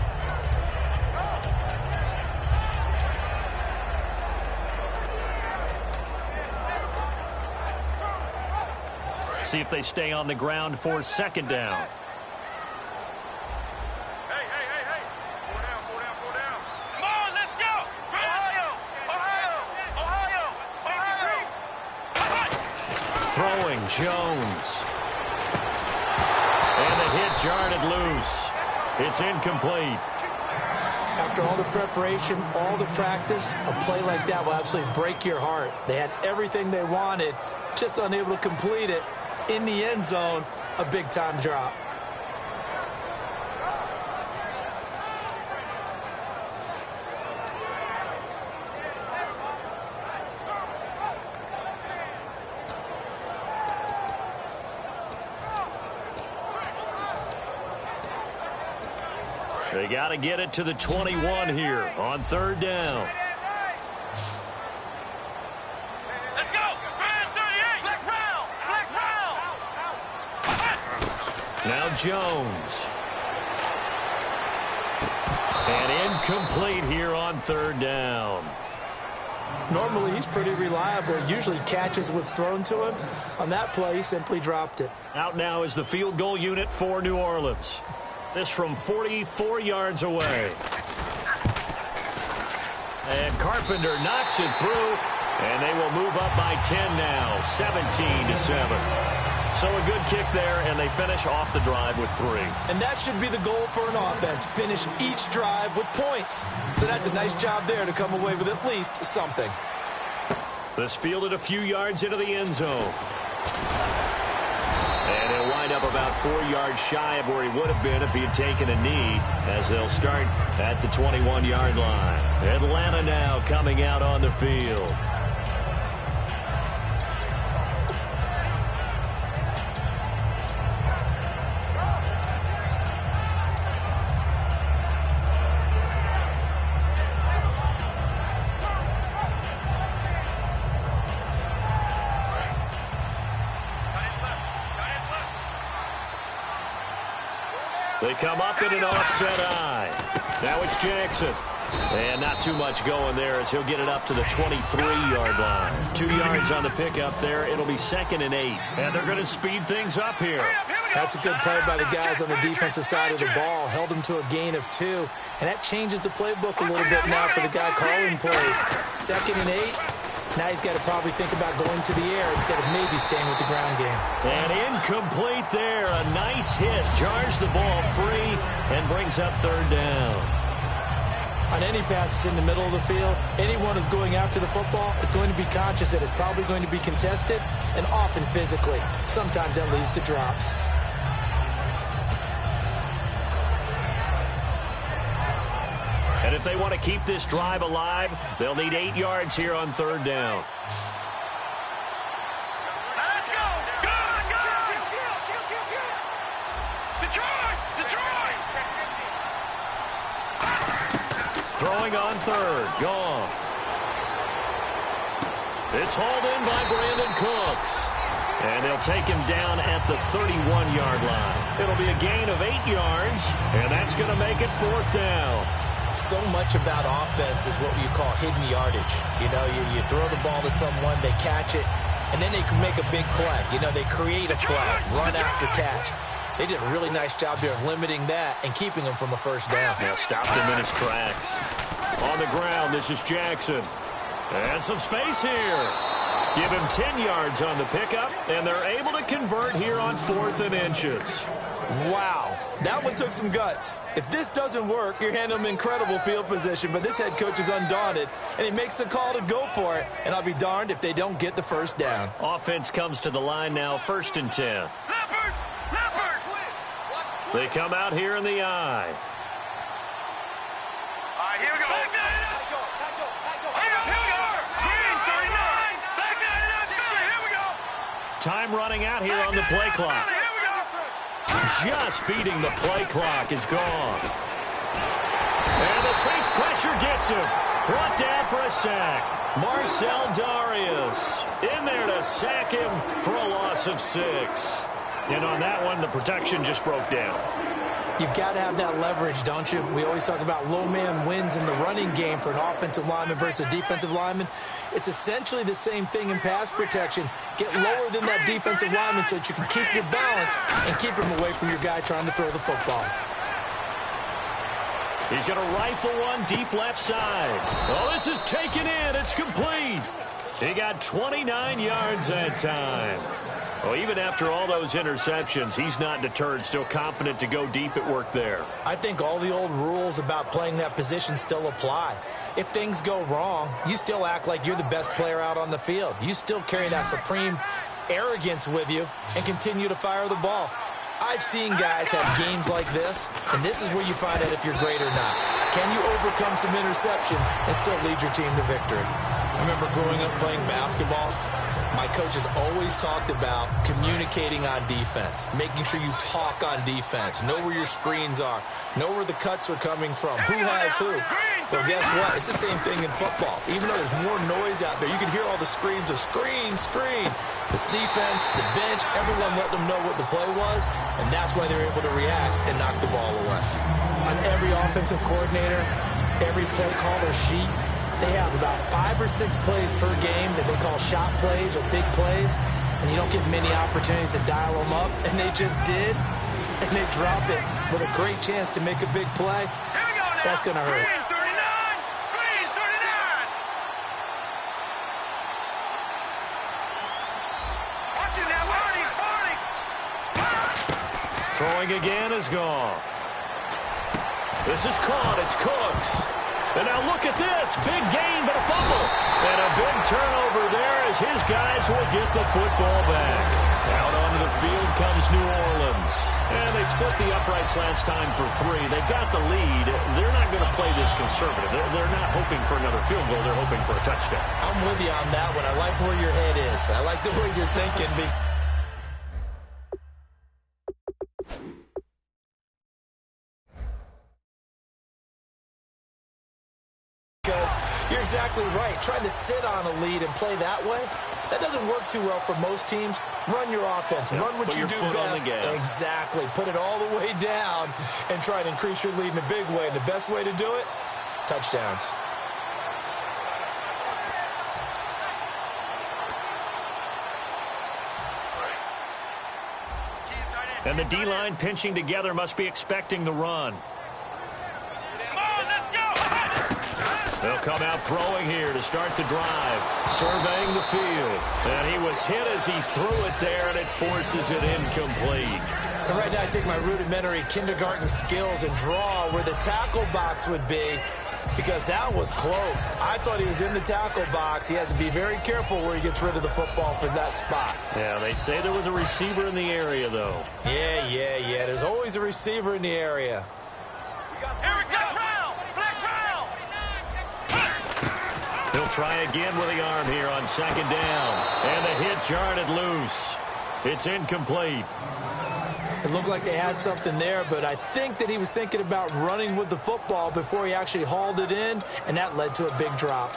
See if they stay on the ground for 2nd down. Throwing Jones. And the hit jarred it loose. It's incomplete. After all the preparation, all the practice, a play like that will absolutely break your heart. They had everything they wanted, just unable to complete it. In the end zone, a big-time drop. They got to get it to the 21 here on 3rd down. Let's go. 38. Flex round. Flex round. Jones. And incomplete here on third down. Normally, he's pretty reliable. Usually catches what's thrown to him. On that play, he simply dropped it. Out now is the field goal unit for New Orleans. This from 44 yards away. And Carpenter knocks it through, and they will move up by 10 now, 17-7. So a good kick there, and they finish off the drive with 3. And that should be the goal for an offense, finish each drive with points. So that's a nice job there to come away with at least something. This fielded a few yards into the end zone. And he'll wind up about 4 yards shy of where he would have been if he had taken a knee, as they'll start at the 21-yard line. Atlanta now coming out on the field. They come up in an offset eye. Now it's Jackson. And not too much going there as he'll get it up to the 23-yard line. 2 yards on the pickup there. It'll be 2nd and 8. And they're going to speed things up here. That's a good play by the guys on the defensive side of the ball. Held them to a gain of 2. And that changes the playbook a little bit now for the guy calling plays. 2nd and 8. Now he's got to probably think about going to the air instead of maybe staying with the ground game. And incomplete there. A nice hit. Jars the ball free and brings up 3rd down. On any passes in the middle of the field, anyone who's going after the football is going to be conscious that it's probably going to be contested and often physically. Sometimes that leads to drops. And if they want to keep this drive alive, they'll need 8 yards here on 3rd down. Let's go! Go! Detroit! Detroit! Throwing on 3rd. Goff. It's hauled in by Brandon Cooks. And they'll take him down at the 31-yard line. It'll be a gain of 8 yards, and that's going to make it 4th down. So much about offense is what you call hidden yardage. You know, you throw the ball to someone, they catch it, and then they can make a big play. You know, they create a play, run after catch. They did a really nice job there of limiting that and keeping him from a 1st down. Yeah, stopped him in his tracks. On the ground, this is Jackson. And some space here. Give him 10 yards on the pickup, and they're able to convert here on 4th and inches. Wow, that one took some guts. If this doesn't work, you're handing them incredible field position, but this head coach is undaunted, and he makes the call to go for it, and I'll be darned if they don't get the 1st down. Offense comes to the line now, 1st and 10. Leopard! Leopard! They come out here in the eye. All right, here we go. Back 99! Here we go! Green, 39! Back 99, here we go! Time running out here on the play clock. Just beating the play clock is gone. And the Saints pressure gets him. Brought down for a sack. Marcel Darius in there to sack him for a loss of 6. And on that one, the protection just broke down. You've got to have that leverage, don't you? We always talk about low man wins in the running game for an offensive lineman versus a defensive lineman. It's essentially the same thing in pass protection. Get lower than that defensive lineman so that you can keep your balance and keep him away from your guy trying to throw the football. He's going to rifle one deep left side. Oh, this is taken in. It's complete. He got 29 yards that time. Well, even after all those interceptions, he's not deterred, still confident to go deep at work there. I think all the old rules about playing that position still apply. If things go wrong, you still act like you're the best player out on the field. You still carry that supreme arrogance with you and continue to fire the ball. I've seen guys have games like this, and this is where you find out if you're great or not. Can you overcome some interceptions and still lead your team to victory? I remember growing up playing basketball. My coaches always talked about communicating on defense, making sure you talk on defense, know where your screens are, know where the cuts are coming from, who has who. Well, guess what? It's the same thing in football. Even though there's more noise out there, you can hear all the screams of screen, screen. This defense, the bench, everyone let them know what the play was, and that's why they're able to react and knock the ball away. On every offensive coordinator, every play caller sheet, they have about 5 or 6 plays per game that they call shot plays or big plays, and you don't get many opportunities to dial them up, and they just did, and they drop it with a great chance to make a big play. That's going to hurt. Green 39! Green 39! Watching that, Marty! Throwing again is gone. This is caught. It's Cooks. And now look at this. Big gain, but a fumble. And a big turnover there as his guys will get the football back. Out onto the field comes New Orleans. And they split the uprights last time for 3. They've got the lead. They're not going to play this conservative. They're not hoping for another field goal. They're hoping for a touchdown. I'm with you on that one. I like where your head is. I like the way you're thinking. Because you're exactly right. Trying to sit on a lead and play that way, that doesn't work too well for most teams. Run your offense. Run what you do best. Exactly. Put it all the way down and try to increase your lead in a big way. And the best way to do it, touchdowns. And the D-line pinching together must be expecting the run. They'll come out throwing here to start the drive. Surveying the field. And he was hit as he threw it there, and it forces it incomplete. And right now I take my rudimentary kindergarten skills and draw where the tackle box would be, because that was close. I thought he was in the tackle box. He has to be very careful where he gets rid of the football from that spot. Yeah, they say there was a receiver in the area, though. Yeah. There's always a receiver in the area. Here we go! Flex Brown! He'll try again with the arm here on second down. And the hit jarred it loose. It's incomplete. It looked like they had something there, but I think that he was thinking about running with the football before he actually hauled it in, and that led to a big drop.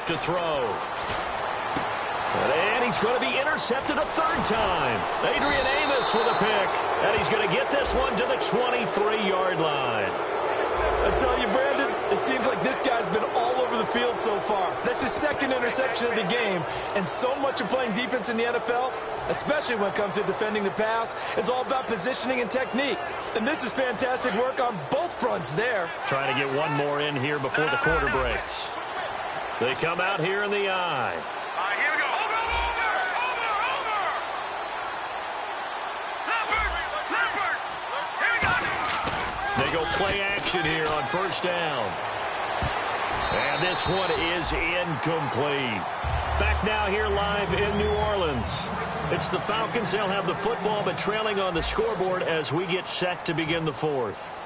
To throw. And he's going to be intercepted a third time. Adrian Amos with a pick. And he's going to get this one to the 23-yard line. I tell you, Brandon, it seems like this guy's been all over the field so far. That's his second interception of the game. And so much of playing defense in the NFL, especially when it comes to defending the pass, is all about positioning and technique. And this is fantastic work on both fronts there. Trying to get one more in here before the quarter breaks. They come out here in the eye. Here we go. Over. Leopard. Here we go. They go play action here on first down. And this one is incomplete. Back now here live in New Orleans. It's the Falcons. They'll have the football, but trailing on the scoreboard as we get set to begin the fourth.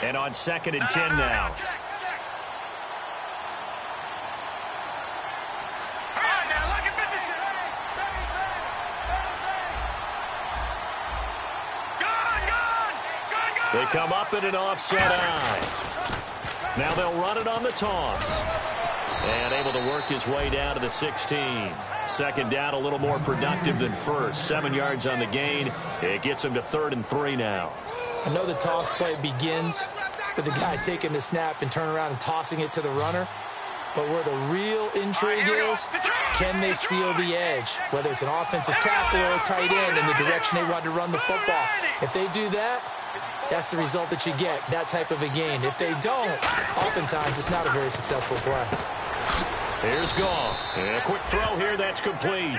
And on 2nd and 10 now. They come up in an offset eye. Now they'll run it on the toss. And able to work his way down to the 16. Second down, a little more productive than first. 7 yards on the gain. It gets him to 3rd and 3 now. I know the toss play begins with the guy taking the snap and turning around and tossing it to the runner. But where the real intrigue is, can they seal the edge? Whether it's an offensive tackle or a tight end in the direction they want to run the football. If they do that, that's the result that you get, that type of a gain. If they don't, oftentimes it's not a very successful play. Here's Goff. And a quick throw here, that's complete.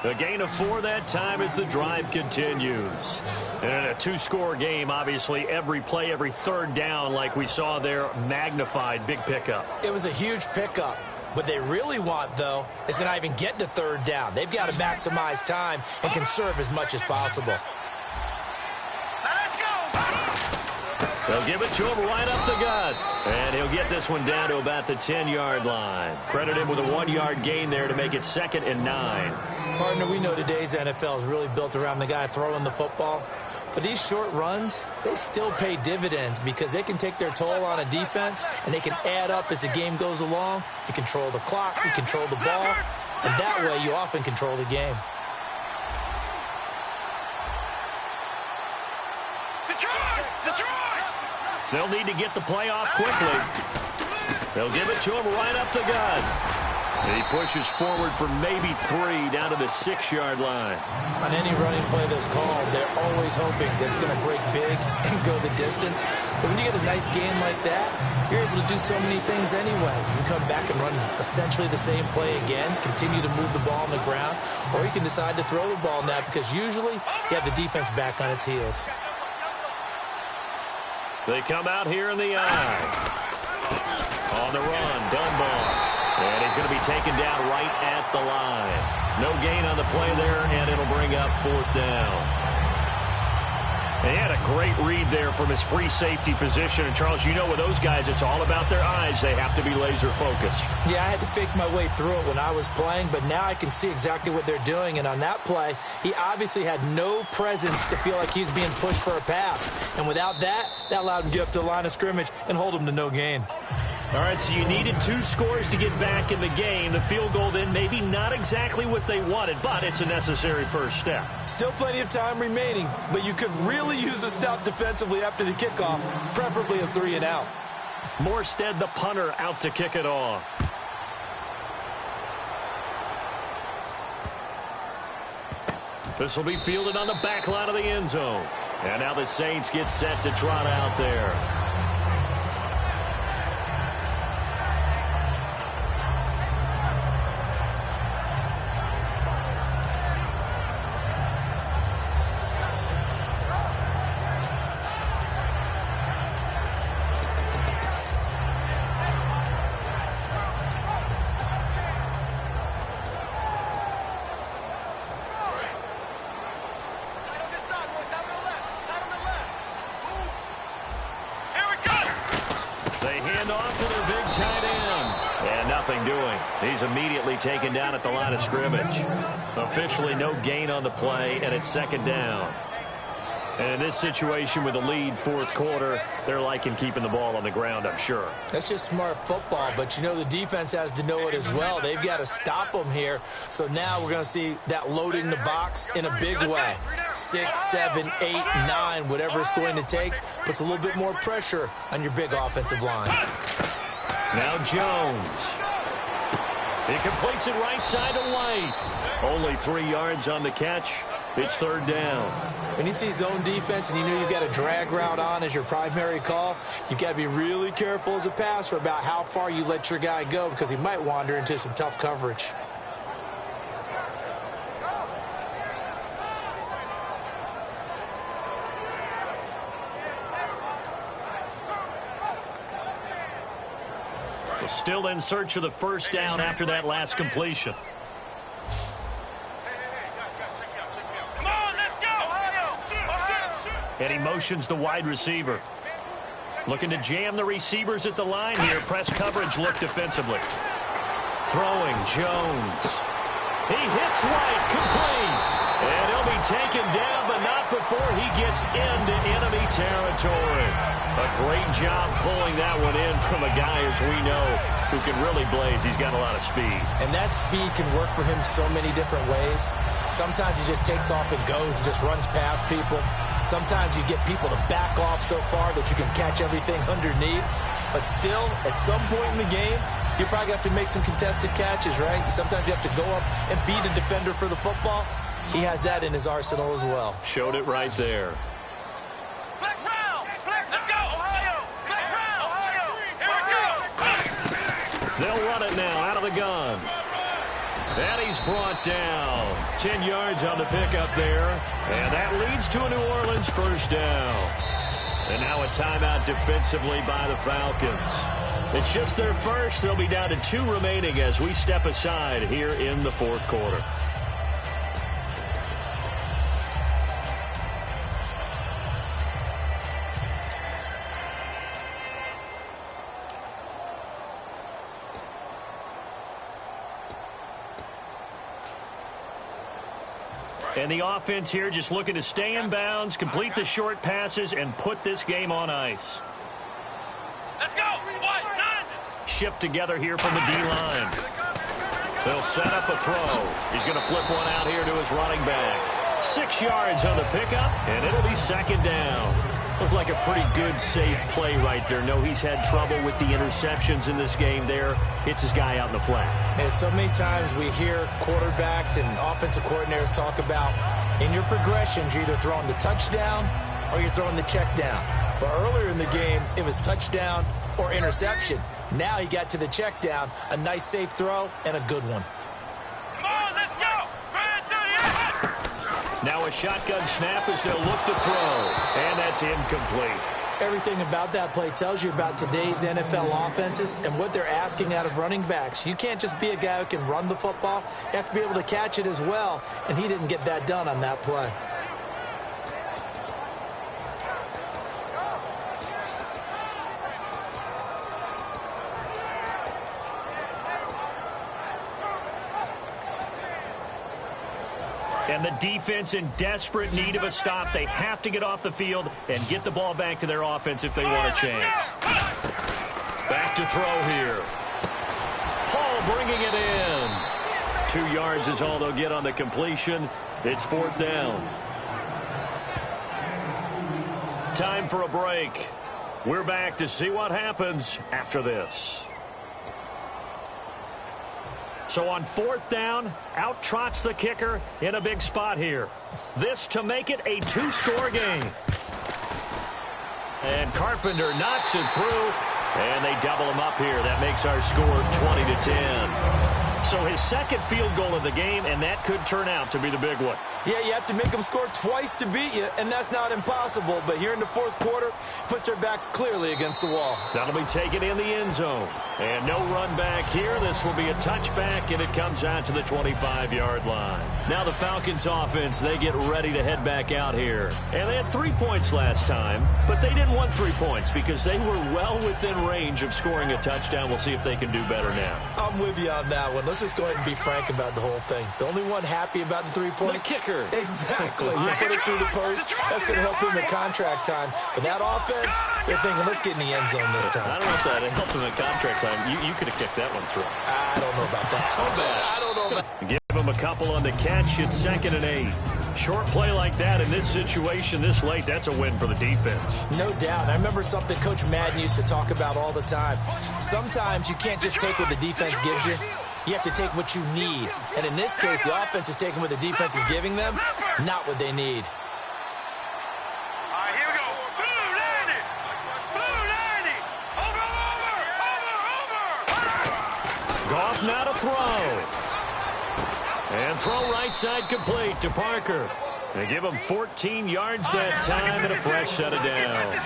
A gain of 4 that time as the drive continues. And in a 2-score game, obviously, every play, every third down, like we saw there, magnified. Big pickup. It was a huge pickup. What they really want, though, is to not even get to third down. They've got to maximize time and conserve as much as possible. They'll give it to him right up the gut. And he'll get this one down to about the 10-yard line. Credit him with a 1-yard gain there to make it 2nd and 9. Partner, we know today's NFL is really built around the guy throwing the football. But these short runs, they still pay dividends because they can take their toll on a defense, and they can add up as the game goes along. You control the clock, you control the ball, and that way you often control the game. They'll need to get the play off quickly. They'll give it to him right up the gut. He pushes forward for maybe 3 down to the 6-yard line. On any running play that's called, they're always hoping that it's going to break big and go the distance. But when you get a nice game like that, you're able to do so many things anyway. You can come back and run essentially the same play again, continue to move the ball on the ground, or you can decide to throw the ball now because usually you have the defense back on its heels. They come out here in the eye. On the run, Dunbar. And he's going to be taken down right at the line. No gain on the play there, and it'll bring up 4th down. He had a great read there from his free safety position. And, Charles, you know with those guys, it's all about their eyes. They have to be laser focused. Yeah, I had to fake my way through it when I was playing, but now I can see exactly what they're doing. And on that play, he obviously had no presence to feel like he's being pushed for a pass. And without that, that allowed him to get up to the line of scrimmage and hold him to no gain. All right, so you needed 2 scores to get back in the game. The field goal then maybe not exactly what they wanted, but it's a necessary first step. Still plenty of time remaining, but you could really use a stop defensively after the kickoff, preferably a 3 and out. Morstead, the punter, out to kick it off. This will be fielded on the back line of the end zone. And now the Saints get set to trot out there. He's immediately taken down at the line of scrimmage. Officially no gain on the play, and it's 2nd down. And in this situation with a lead 4th quarter, they're liking keeping the ball on the ground, I'm sure. That's just smart football, but you know the defense has to know it as well. They've got to stop them here. So now we're going to see that loading the box in a big way. 6, 7, 8, 9, whatever it's going to take, puts a little bit more pressure on your big offensive line. Now Jones. He completes it right side to White. Only 3 yards on the catch. It's 3rd down. When you see zone defense and you know you've got a drag route on as your primary call, you've got to be really careful as a passer about how far you let your guy go because he might wander into some tough coverage. Still in search of the first down after that last completion. Come on, let's go! And he motions the wide receiver. Looking to jam the receivers at the line here. Press coverage look defensively. Throwing Jones. He hits White, complete. And he'll be taken down, but not before he gets into enemy territory. A great job pulling that one in from a guy, as we know, who can really blaze. He's got a lot of speed. And that speed can work for him so many different ways. Sometimes he just takes off and goes and just runs past people. Sometimes you get people to back off so far that you can catch everything underneath. But still, at some point in the game, you probably have to make some contested catches, right? Sometimes you have to go up and beat a defender for the football. He has that in his arsenal as well. Showed it right there. Flex round! Flex, let's go! Ohio! Flex round! Ohio! Here we go! They'll run it now out of the gun. And he's brought down. 10 yards on the pickup there. And that leads to a New Orleans first down. And now a timeout defensively by the Falcons. It's just their first. They'll be down to 2 remaining as we step aside here in the fourth quarter. And the offense here just looking to stay in bounds, complete the short passes, and put this game on ice. Let's go. Shift together here from the D-line. They'll set up a throw. He's going to flip one out here to his running back. 6 yards on the pickup, and it'll be second down. Looked like a pretty good, safe play right there. No, he's had trouble with the interceptions in this game there. Hits his guy out in the flat. And so many times we hear quarterbacks and offensive coordinators talk about in your progressions, you're either throwing the touchdown or you're throwing the check down. But earlier in the game, it was touchdown or interception. Now he got to the check down, a nice safe throw, and a good one. Come on, let's go. Now a shotgun snap as they'll look to throw. And that's incomplete. Everything about that play tells you about today's NFL offenses and what they're asking out of running backs. You can't just be a guy who can run the football. You have to be able to catch it as well, and he didn't get that done on that play. And the defense in desperate need of a stop. They have to get off the field and get the ball back to their offense if they want a chance. Back to throw here. Hall bringing it in. 2 yards is all they'll get on the completion. It's fourth down. Time for a break. We're back to see what happens after this. So on fourth down, out trots the kicker in a big spot here. This to make it a 2-score game. And Carpenter knocks it through, and they double him up here. That makes our score 20-10. So his second field goal of the game, and that could turn out to be the big one. Yeah, you have to make them score twice to beat you, and that's not impossible. But here in the fourth quarter, puts their backs clearly against the wall. That'll be taken in the end zone. And no run back here. This will be a touchback, and it comes out to the 25-yard line. Now the Falcons offense, they get ready to head back out here. And they had 3 points last time, but they didn't want 3 points because they were well within range of scoring a touchdown. We'll see if they can do better now. I'm with you on that one. Let's just go ahead and be frank about the whole thing. The only one happy about the 3-point? The kicker. Exactly. You put it through the post. That's going to help him in contract time. But that offense, they're thinking, let's get in the end zone this time. I don't know if that helped him in contract time. You could have kicked that one through. I don't know about that. I don't know about that. Give him a couple on the catch. It's 2nd and 8. Short play like that in this situation this late, that's a win for the defense. No doubt. I remember something Coach Madden used to talk about all the time. Sometimes you can't just take what the defense gives you. You have to take what you need. And in this case, the offense is taking what the defense is giving them, not what they need. All right, here we go. Blue 90. Blue 90. Over. Goff now to throw. And throw right side complete to Parker. They give him 14 yards that time and a fresh set of downs.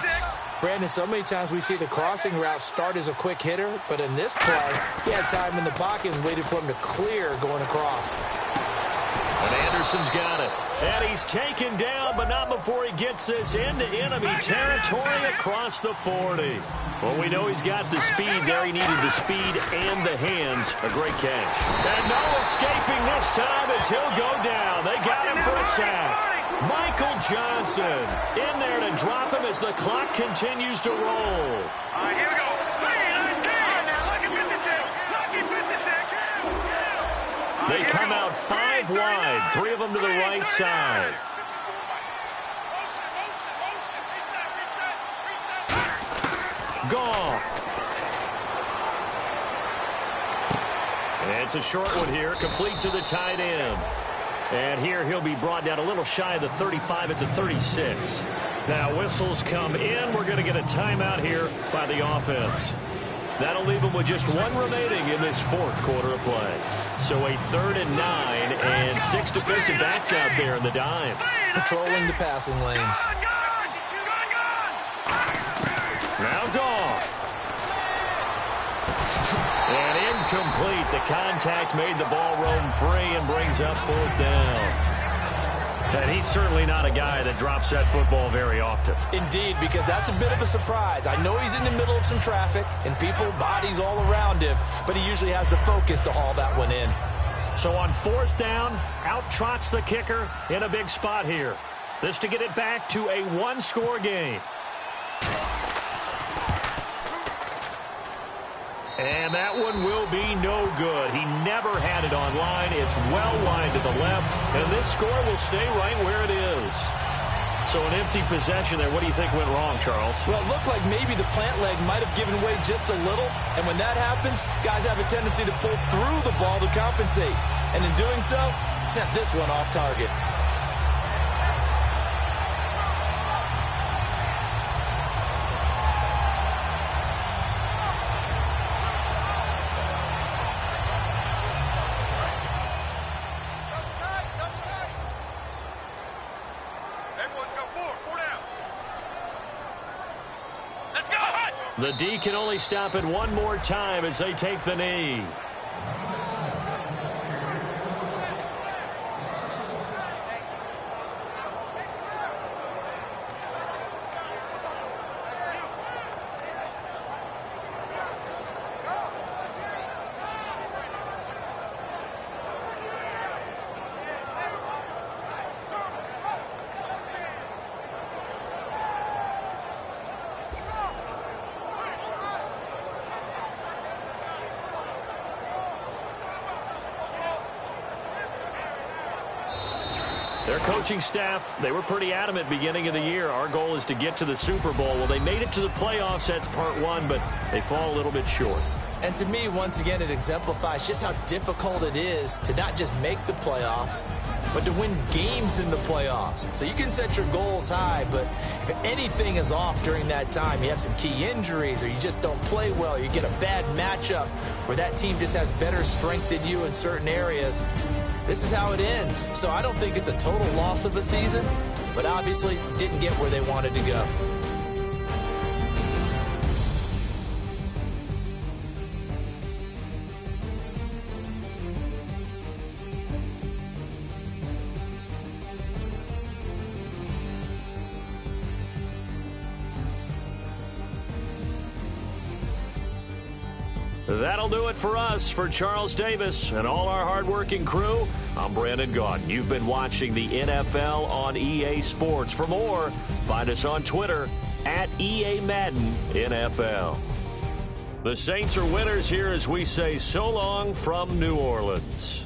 Brandon, so many times we see the crossing route start as a quick hitter, but in this play, he had time in the pocket and waited for him to clear going across. And Anderson's got it. And he's taken down, but not before he gets this into enemy territory across the 40. Well, we know he's got the speed there. He needed the speed and the hands. A great catch. And no escaping this time as he'll go down. They got him for a sack. Michael Johnson in there to drop him as the clock continues to roll. All right, here we go. 3-19. Lucky 56. Lucky 56. They come out 5 wide. 3 of them to the right side. Goff. And it's a short one here, complete to the tight end. And here he'll be brought down a little shy of the 35 at the 36. Now whistles come in. We're going to get a timeout here by the offense. That'll leave them with just one remaining in this fourth quarter of play. So a 3rd and 9 and 6 defensive backs out there in the dive. Patrolling the passing lanes. Now Goff. And incomplete. The contact made the ball roam free and brings up 4th down. And he's certainly not a guy that drops that football very often. Indeed, because that's a bit of a surprise. I know he's in the middle of some traffic and people, bodies all around him, but he usually has the focus to haul that one in. So on 4th down, out trots the kicker in a big spot here. This to get it back to a one-score game. And that one will be no good. He never had it on line. It's well wide to the left, and this score will stay right where it is. So an empty possession there. What do you think went wrong, Charles? Well, it looked like maybe the plant leg might have given way just a little, and when that happens, guys have a tendency to pull through the ball to compensate. And in doing so, sent this one off target. The D can only stop it one more time as they take the knee. Their coaching staff, they were pretty adamant beginning of the year. Our goal is to get to the Super Bowl. Well, they made it to the playoffs. That's part one, but they fall a little bit short. And to me, once again, it exemplifies just how difficult it is to not just make the playoffs, but to win games in the playoffs. So you can set your goals high, but if anything is off during that time, you have some key injuries or you just don't play well, you get a bad matchup where that team just has better strength than you in certain areas, this is how it ends. So I don't think it's a total loss of a season, but obviously didn't get where they wanted to go. That'll do it for us. For Charles Davis and all our hardworking crew, I'm Brandon Gaudin. You've been watching the NFL on EA Sports. For more, find us on Twitter at EA Madden NFL. The Saints are winners here as we say so long from New Orleans.